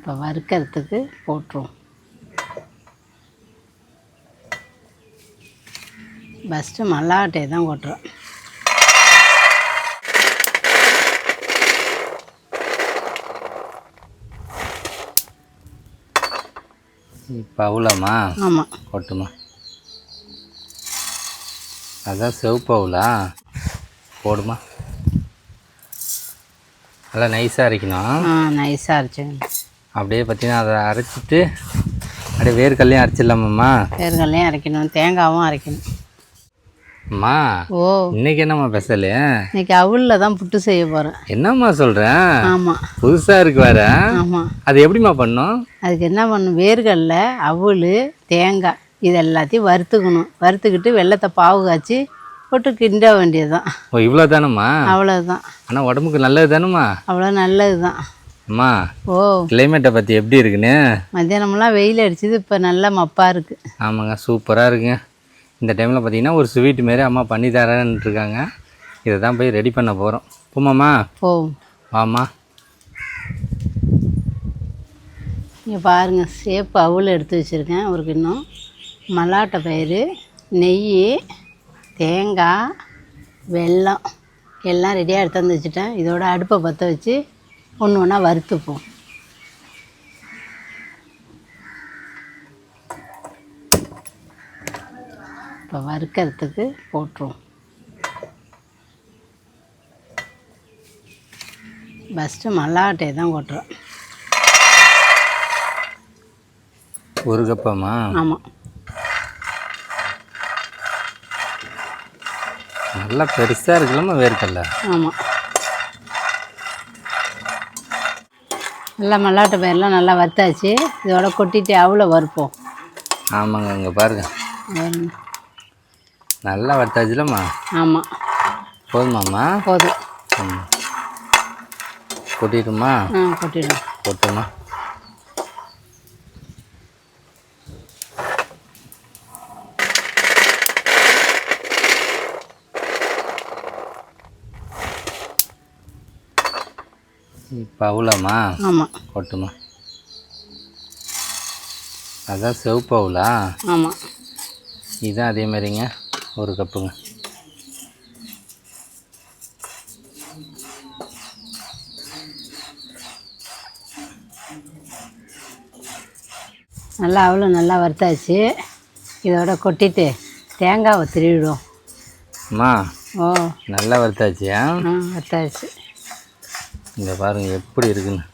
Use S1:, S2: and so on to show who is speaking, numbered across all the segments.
S1: இப்போ வறுக்கிறதுக்கு போட்டுருவோம். ஃபஸ்ட்டு மல்லாட்டையை தான் கொட்டுறோம்.
S2: இப்போ அவ்வளோமா?
S1: ஆமாம்,
S2: கொட்டுமா. அதான் சிவப்பு அவ்வளா போடுமா. நல்லா நைஸாக அரைக்கணும்.
S1: நைஸாக அரைச்சிக்கணும்.
S2: அப்படியே பார்த்தீங்கன்னா அதை அரைச்சிட்டு அப்படியே வேர்க்கல்லையும் அரைச்சிடலாமாம்மா?
S1: வேர்க்கல்லையும் அரைக்கணும், தேங்காயும் அரைக்கணும்.
S2: அம்மா,
S1: ஓ,
S2: இன்னைக்கு என்னம்மா ஸ்பெஷலு?
S1: இன்னைக்கு அவுளில் தான் புட்டு செய்ய போகிறேன்.
S2: என்னம்மா சொல்கிறேன்?
S1: ஆமாம்.
S2: புதுசாக இருக்கு வேற.
S1: ஆமாம்.
S2: அது எப்படிம்மா பண்ணும்?
S1: அதுக்கு என்ன பண்ணணும், வேர்க்கடலை, அவுள், தேங்காய் இது எல்லாத்தையும் வறுத்துக்கணும். வறுத்துக்கிட்டு வெல்லத்தை பாவு காய்ச்சி போட்டு கிண்ட வேண்டியது தான்.
S2: ஓ, இவ்வளோ தானம்மா?
S1: அவ்வளோதான்.
S2: ஆனால் உடம்புக்கு நல்லது தானம்மா?
S1: அவ்வளோ நல்லது தான்.
S2: அம்மா,
S1: ஓ,
S2: கிளைமேட்டை பற்றி எப்படி இருக்குன்னு?
S1: மத்தியானமெல்லாம் வெயில் அடிச்சது, இப்போ நல்லா மப்பாக இருக்குது.
S2: ஆமாங்க, சூப்பராக இருக்குங்க. இந்த டைமில் பார்த்தீங்கன்னா ஒரு ஸ்வீட் மாரி அம்மா பண்ணி தரேன்ட்டு இருக்காங்க. இதை தான் போய் ரெடி பண்ண போகிறோம். போமாம்மா?
S1: போவோம்.
S2: வாம்மா.
S1: இங்கே பாருங்கள், சேப்பு அவுள் எடுத்து வச்சுருக்கேன் ஒரு கிண்ணம். மல்லாட்டை பயிறு, நெய், தேங்காய், வெல்லம் எல்லாம் ரெடியாக எடுத்து வந்து வச்சுட்டேன். இதோட அடுப்பை பற்ற வச்சு ஒன்று ஒன்றா வறுத்துப்போம். இப்போ வறுக்கிறதுக்கு போட்டுருவோம். ஃபஸ்ட்டு மல்லாட்டையை தான் கொட்டுறோம்.
S2: ஒரு கப்பாம்மா?
S1: ஆமாம்.
S2: நல்லா பெருசாக இருக்குல்லம்மா வேர்க்கல்ல?
S1: ஆமாம். நல்லா மல்லாட்டை பயிரெலாம் நல்லா வறுத்தாச்சு. இதோட கொட்டிட்டு அவ்வளோ வறுப்போம்.
S2: ஆமாங்க, இங்கே பாருங்க, நல்லா வறுத்தாச்சுலம்மா?
S1: ஆமாம்.
S2: போதுமாம்மா?
S1: போதும்.
S2: கொட்டிடுமா?
S1: கொட்டிடும்.
S2: கொட்டுமா. இப்போ அவ்வளோமா?
S1: ஆமாம்.
S2: கொட்டுமா. அதான் சிவப்பு அவ்வளா?
S1: ஆமாம்.
S2: இதுதான் அதே மாதிரிங்க, ஒரு கப்புங்க.
S1: நல்லா அவ்வளோ நல்லா வறுத்தாச்சு. இதோட கொட்டிட்டு தேங்காவை திருவிடும்.
S2: அம்மா,
S1: ஓ,
S2: நல்லா வறுத்தாச்சியா?
S1: வறுத்தாச்சு.
S2: இங்கே பாருங்கள் எப்படி இருக்குன்னு.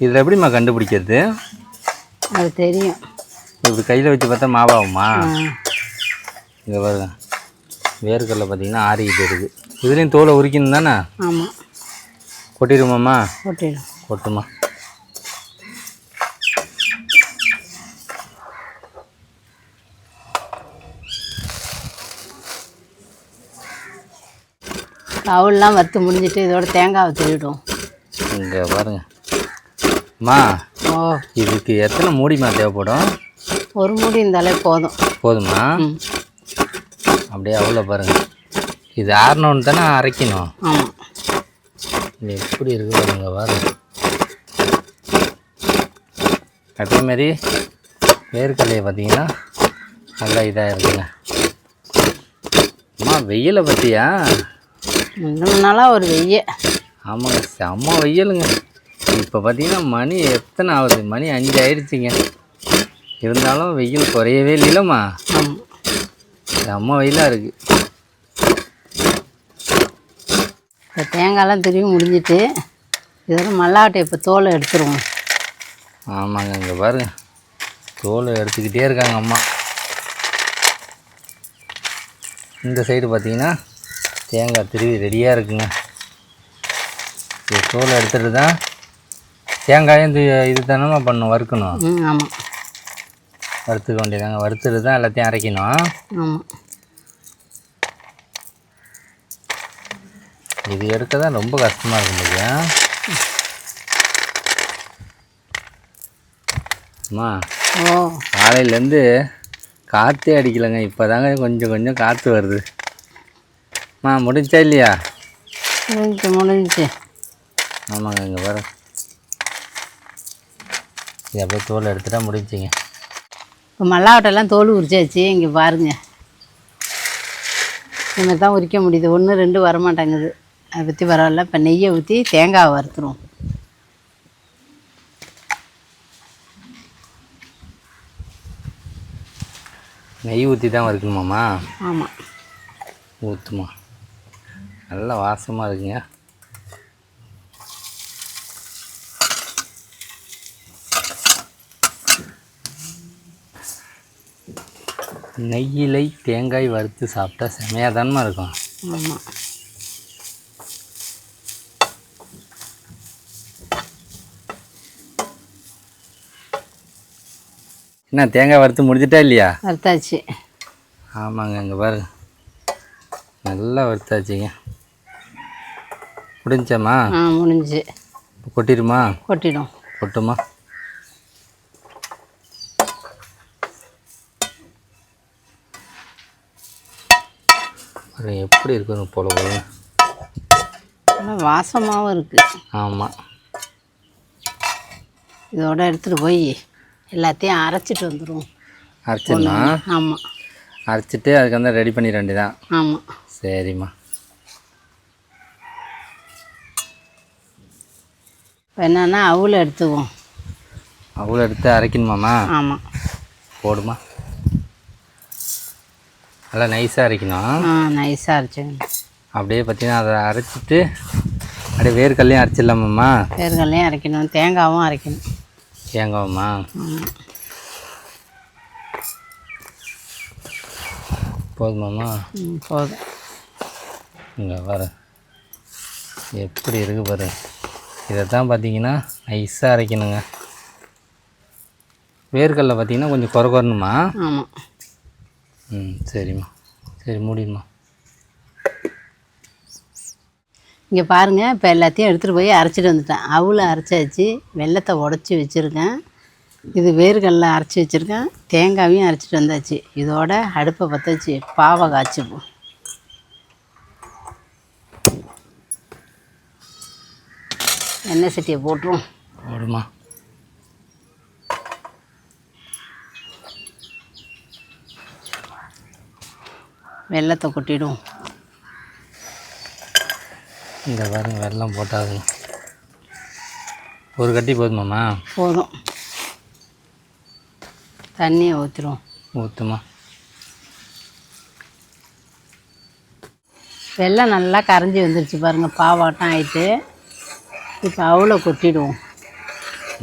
S2: இதில் எப்படிம்மா கண்டுபிடிக்கிறது?
S1: அது தெரியும்.
S2: இப்படி கையில் வச்சு பார்த்தா மாவாகுமா? இங்கே பாருங்க, வேர்க்கடலை பார்த்தீங்கன்னா ஆறிக்கிட்டு இருக்குது. இதுலேயும் தோலை உரிக்கணும் தானே?
S1: ஆமாம்.
S2: கொட்டிடுமாம்மா?
S1: கொட்டிடும்.
S2: கொட்டுமா.
S1: அவுள்லாம் வறுத்து முடிஞ்சிட்டு இதோட தேங்காவை திருவிடும்.
S2: இங்கே பாருங்க அம்மா,
S1: ஓ,
S2: இதுக்கு எத்தனை மூடிமா தேவைப்படும்?
S1: ஒரு மூடி இருந்தாலே போதும்.
S2: போதுமா? அப்படியே அவ்வளோ பாருங்கள். இது ஆறணுன்னு தானே அரைக்கணும்?
S1: ஆமாம்.
S2: இது எப்படி இருக்குது பாருங்க. பாருங்க, அதேமாரி வேர்க்கடலையை பார்த்தீங்கன்னா நல்லா இதாக இருக்குங்க. அம்மா, வெயிலை பற்றியா?
S1: 2 நாளாக ஒரு வெய்ய.
S2: ஆமாங்க, செம்ம வெயிலுங்க. இப்போ பார்த்தீங்கன்னா மணி எத்தனை ஆகுது? மணி 5 ஆயிடுச்சுங்க. இருந்தாலும் வெயில் குறையவே இல்லைல்லம்மா?
S1: ஆமாம்.
S2: செம்ம வெயிலாக இருக்குது.
S1: இப்போ தேங்காயெல்லாம் திரும்பி முடிஞ்சிட்டு இதோட மல்லாட்டை இப்போ தோலை எடுத்துருவோம்.
S2: ஆமாங்க, இங்கே பாருங்க, தோலை எடுத்துக்கிட்டே இருக்காங்க அம்மா. இந்த சைடு பார்த்தீங்கன்னா தேங்காய் திருவி ரெடியாக இருக்குங்க. இது தோலை எடுத்துகிட்டு தான் தேங்காயும் இது தானே பண்ணணும், வறுக்கணும்.
S1: ஆமாம்.
S2: வறுத்துக்க வேண்டியதாங்க. வறுத்துட்டு தான் எல்லாத்தையும் அரைக்கணும்.
S1: ஆமாம்.
S2: இது எடுக்க தான் ரொம்ப கஷ்டமாக இருக்கும் இல்லையா அம்மா?
S1: ஓ,
S2: காலையிலேருந்து காற்றே அடிக்கலைங்க. இப்போ தாங்க கொஞ்சம் கொஞ்சம் காற்று வருது. அம்மா, முடிஞ்சா இல்லையா?
S1: முடிஞ்சிச்சு.
S2: ஆமாங்க, இங்கே பாரு, இது அப்படியே தோல் எடுத்துட்டா முடிஞ்சிங்க.
S1: இப்போ மல்லாவட்டெல்லாம் தோல் உரிச்சாச்சு. இங்கே பாருங்கள், இந்த மாதிரி தான் உரிக்க முடியுது. 1 2 வரமாட்டேங்குது. அதை பற்றி பரவாயில்ல. இப்போ நெய்யை ஊற்றி தேங்காவை வறுத்துருவோம்.
S2: நெய் ஊற்றி தான் வறுக்கணுமாம்மா?
S1: ஆமாம்,
S2: ஊற்றுமா. நல்லா வாசமாக இருக்குங்க. நெய்யிலை தேங்காய் வறுத்து சாப்பிட்டா செமையாக தானமா இருக்கும்.
S1: ஆமாம்.
S2: என்ன தேங்காய் வறுத்து முடிஞ்சிட்டா இல்லையா?
S1: வறுத்தாச்சு.
S2: ஆமாங்க, இங்கே பாருங்க, நல்லா வறுத்தாச்சுங்க. முடிஞ்சாம்மா?
S1: முடிஞ்சு.
S2: கொட்டிடுமா?
S1: கொட்டிடும்.
S2: கொட்டுமா. எப்படி இருக்குன்னு போல போல
S1: நல்லா வாசமாகவும் இருக்குது.
S2: ஆமாம்.
S1: இதோட எடுத்துகிட்டு போய் எல்லாத்தையும் அரைச்சிட்டு வந்துடுவோம்.
S2: அரைச்சிடலாம்.
S1: ஆமாம்,
S2: அரைச்சிட்டு அதுக்கு வந்து ரெடி பண்ணிட வேண்டியதான்.
S1: ஆமாம்.
S2: சரிம்மா.
S1: இப்போ என்னென்னா அவுள் எடுத்துக்குவோம்.
S2: அவ்வளோ எடுத்து அரைக்கணுமாம்மா?
S1: ஆமாம்.
S2: போடுமா. நல்லா நைஸாக அரைக்கணும்.
S1: நைஸாக அரைச்சிக்கணும்.
S2: அப்படியே பார்த்தீங்கன்னா அதை அரைச்சிட்டு அப்படியே வேர்க்கல்லையும் அரைச்சிடலாமாம்மா?
S1: வேர்க்கல்லையும் அரைக்கணும், தேங்காவும் அரைக்கணும்.
S2: தேங்காவும்மா? போதுமாம்மா?
S1: போதும்.
S2: இங்கே பாரு எப்படி இருக்கு பாரு. இதை தான் பார்த்தீங்கன்னா நைஸாக அரைக்கணுங்க. வேர்க்கடலை பார்த்தீங்கன்னா கொஞ்சம் குறணுமா?
S1: ஆமாம்.
S2: சரிம்மா. சரி, மூடிடுமா.
S1: இங்கே பாருங்கள், இப்போ எல்லாத்தையும் எடுத்துகிட்டு போய் அரைச்சிட்டு வந்துட்டேன். அவுளை அரைச்சாச்சு, வெல்லத்தை உடச்சி வச்சுருக்கேன். இது வேர்க்கடலை அரைச்சி வச்சுருக்கேன், தேங்காயும் அரைச்சிட்டு வந்தாச்சு. இதோட அடுப்பை பற்ற வச்சு பாவை காய்ச்சிப்போம். எண்ணெய் சட்டியை போட்டுருவோம்.
S2: போடுமா.
S1: வெல்லத்தை கொட்டிடுவோம்.
S2: இந்த பாருங்க, வெல்லம் போட்டாதுங்க. ஒரு கட்டி போதுமாம்மா?
S1: போதும். தண்ணியை ஊற்றிடுவோம்.
S2: ஊற்றுமா.
S1: வெல்லம் நல்லா கரைஞ்சி வந்துருச்சு பாருங்கள், பாவாட்டம் ஆகிட்டு. இப்போ அவுளை கொட்டிடுவோம்.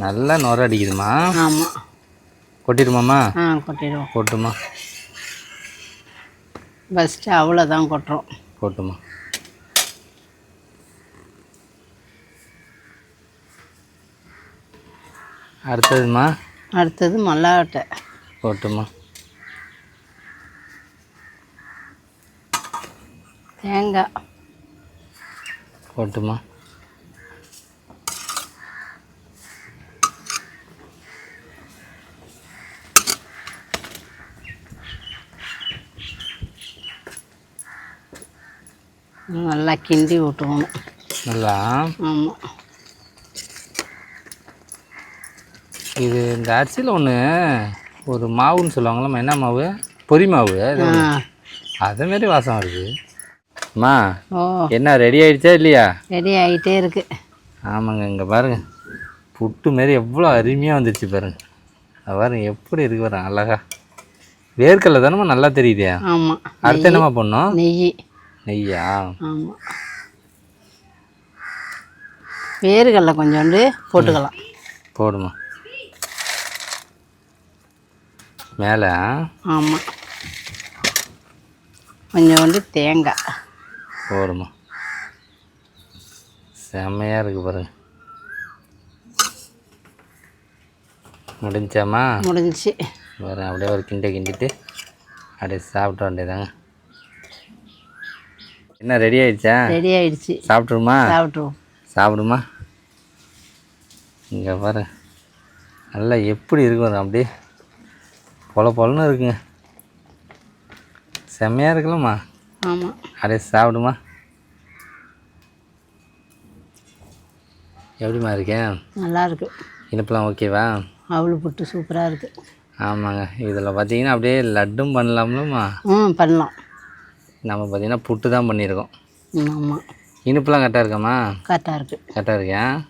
S2: நல்லா நுர அடிக்குதுமா.
S1: ஆமாம்.
S2: கொட்டிடுமாம்மா?
S1: கொட்டிடுவோம்.
S2: கொட்டுமா.
S1: ஃபஸ்ட்டு அவுளை தான் கொட்டுறோம்.
S2: கொட்டுமா. அடுத்ததுமா?
S1: அடுத்தது மல்லாட்டை.
S2: கொட்டுமா.
S1: தேங்காய்.
S2: கொட்டுமா.
S1: நல்லா கிண்டி விட்டுவோம்.
S2: நல்லா.
S1: ஆமாம்.
S2: இது இந்த அரிசியில் ஒன்று ஒரு மாவுன்னு சொல்லுவாங்களாம்மா, என்ன மாவு? பொரி மாவு. அதேமாரி வாசம் வருது. அம்மா, என்ன ரெடி ஆகிடுச்சா இல்லையா?
S1: ரெடி ஆகிட்டே இருக்கு.
S2: ஆமாங்க, இங்கே பாருங்க, புட்டு மாரி எவ்வளோ அருமையாக வந்துடுச்சு பாருங்க. அது பாருங்க எப்படி இருக்கு பாருங்க, அழகா. வேர்க்கடலை தானம்மா நல்லா தெரியுதே.
S1: ஆமாம்.
S2: அடுத்து என்னம்மா பண்ணோம்?
S1: நெய்.
S2: நெய்யா?
S1: ஆமாம். வேர்க்கடலை கொஞ்சோண்டு போட்டுக்கலாம்.
S2: போடுமா. மேலே?
S1: ஆமாம். கொஞ்சோண்டு தேங்காய்
S2: போடுமா. செம்மையாக இருக்குது பாருங்க. முடிஞ்சாம்மா?
S1: முடிஞ்சிச்சு.
S2: வேறு அப்படியே ஒரு கிண்டிட்டு அப்படியே சாப்பிட வேண்டியதாங்க. என்ன ரெடி ஆகிடுச்சா?
S1: ரெடி ஆகிடுச்சு.
S2: சாப்பிட்ருமா?
S1: சாப்பிட்ருவோம்.
S2: சாப்பிடுமா. இங்கே பாரு நல்லா எப்படி இருக்கும், அப்படியே பொலன்னு இருக்குங்க. செம்மையாக இருக்கலாமா?
S1: ஆமாம்.
S2: அப்படியே சாப்பிடுமா. எப்படிமா இருக்கேன்?
S1: நல்லா இருக்கு.
S2: இனிப்பெல்லாம் ஓகேவா?
S1: அவள் புட்டு சூப்பராக இருக்குது.
S2: ஆமாங்க, இதில் பார்த்தீங்கன்னா அப்படியே லட்டும் பண்ணலாம்லம்மா.
S1: பண்ணலாம்.
S2: நம்ம பார்த்தீங்கன்னா புட்டு தான் பண்ணியிருக்கோம்.
S1: ஆமாம்.
S2: இனிப்புலாம் கரெக்டாக இருக்காம்மா?
S1: கரெக்டாக இருக்குது.
S2: கரெக்டாக இருக்கேன்.